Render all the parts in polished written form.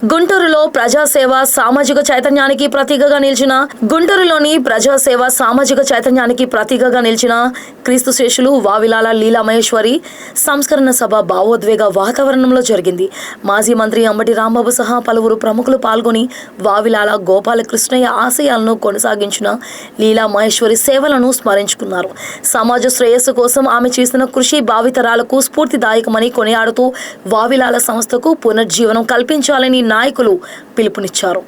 గుంటూరులో ప్రజాసేవ సామాజిక చైతన్యానికి ప్రతీకగా నిలిచిన గుంటూరులోని ప్రజాసేవ సామాజిక చైతన్యానికి ప్రతీకగా నిలిచిన క్రీస్తు శేషులు వావిలాల లీలా మహేశ్వరి సంస్కరణ సభ భావోద్వేగ వాతావరణంలో జరిగింది. మాజీ మంత్రి అంబటి రాంబాబు సహా పలువురు ప్రముఖులు పాల్గొని వావిలాల గోపాలకృష్ణయ్య ఆశయాలను కొనసాగించిన లీలా మహేశ్వరి సేవలను స్మరించుకున్నారు. సమాజ శ్రేయస్సు కోసం ఆమె చేసిన కృషి భావితరాలకు స్ఫూర్తిదాయకమని కొనియాడుతూ వావిలాల సంస్థకు పునర్జీవనం కల్పించాలని నాయకులు పిలుపునిచ్చారు.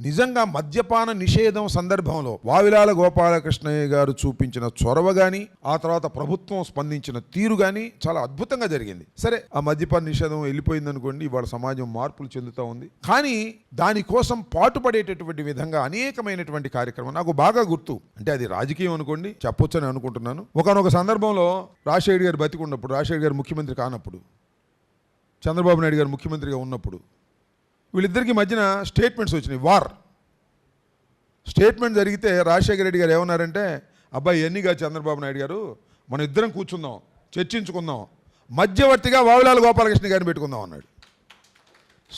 నిజంగా మద్యపాన నిషేధం సందర్భంలో వావిలాల గోపాలకృష్ణయ్య గారు చూపించిన చొరవ గాని, ఆ తర్వాత ప్రభుత్వం స్పందించిన తీరు గాని చాలా అద్భుతంగా జరిగింది. సరే, ఆ మద్యపాన నిషేధం వెళ్ళిపోయింది అనుకోండి, ఇవాళ సమాజం మార్పులు చెందుతూ ఉంది. కానీ దానికోసం పాటుపడేటటువంటి విధంగా అనేకమైనటువంటి కార్యక్రమం నాకు బాగా గుర్తు. అంటే అది రాజకీయం అనుకోండి, చెప్పొచ్చని అనుకుంటున్నాను. ఒకనొక సందర్భంలో రాజశేఖర్ గారు బతికున్నప్పుడు, రాజశేఖర్ గారు ముఖ్యమంత్రి కానప్పుడు, చంద్రబాబు నాయుడు గారు ముఖ్యమంత్రిగా ఉన్నప్పుడు వీళ్ళిద్దరికి మధ్యన స్టేట్మెంట్స్ వచ్చినాయి. స్టేట్మెంట్ జరిగితే రాజశేఖర రెడ్డి గారు ఏమన్నారంటే, అబ్బాయి ఎన్నిగా చంద్రబాబు నాయుడు గారు, మనం ఇద్దరం కూర్చుందాం, చర్చించుకుందాం, మధ్యవర్తిగా వావిలాల గోపాలకృష్ణ గారిని పెట్టుకుందాం అన్నాడు.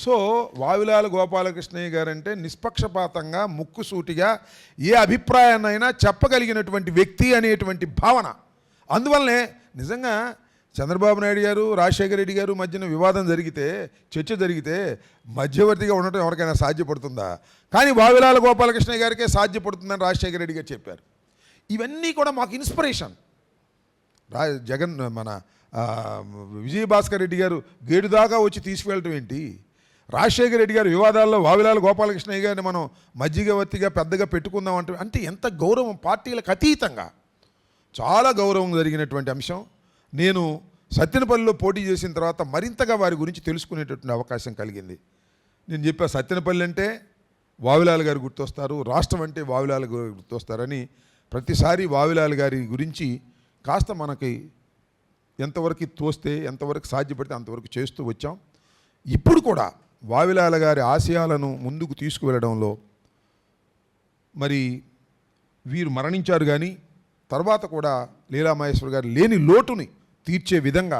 సో వావిలాల గోపాలకృష్ణయ్య గారు అంటే నిష్పక్షపాతంగా ముక్కుసూటిగా ఏ అభిప్రాయాన్నైనా చెప్పగలిగినటువంటి వ్యక్తి అనేటువంటి భావన. అందువల్లనే నిజంగా చంద్రబాబు నాయుడు గారు రాజశేఖర రెడ్డి గారు మధ్యన వివాదం జరిగితే, చర్చ జరిగితే మధ్యవర్తిగా ఉండటం ఎవరికైనా సాధ్యపడుతుందా? కానీ వావిలాల గోపాలకృష్ణ గారికే సాధ్యపడుతుందని రాజశేఖర రెడ్డి గారు చెప్పారు. ఇవన్నీ కూడా మాకు ఇన్స్పిరేషన్. మన విజయభాస్కర్ రెడ్డి గారు గేటు దాకా వచ్చి తీసుకువెళ్ళటం ఏంటి? రాజశేఖర రెడ్డి గారు వివాదాల్లో వావిలాల గోపాలకృష్ణయ్య గారిని మనం మధ్యవర్తిగా పెద్దగా పెట్టుకుందాం అంటే ఎంత గౌరవం, పార్టీలకు అతీతంగా చాలా గౌరవం జరిగినటువంటి అంశం. నేను సత్తెనపల్లిలో పోటీ చేసిన తర్వాత మరింతగా వారి గురించి తెలుసుకునేటటువంటి అవకాశం కలిగింది. నేను చెప్పా, సత్తెనపల్లి అంటే వావిలాల గారు గుర్తొస్తారు, రాష్ట్రం అంటే వావిలాల గారు గుర్తొస్తారని ప్రతిసారి వావిలాల గారి గురించి కాస్త మనకి ఎంతవరకు తోస్తే, ఎంతవరకు సాధ్యపడితే అంతవరకు చేస్తూ వచ్చాం. ఇప్పుడు కూడా వావిలాల గారి ఆశయాలను ముందుకు తీసుకువెళ్ళడంలో మరి వీరు మరణించారు. కానీ తర్వాత కూడా లీలా మహేశ్వర్ గారు లేని లోటుని తీర్చే విధంగా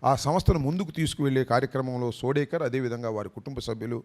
ఆ సంస్థను ముందుకు తీసుకువెళ్ళే కార్యక్రమంలో సోడేకర్, అదేవిధంగా వారి కుటుంబ సభ్యులు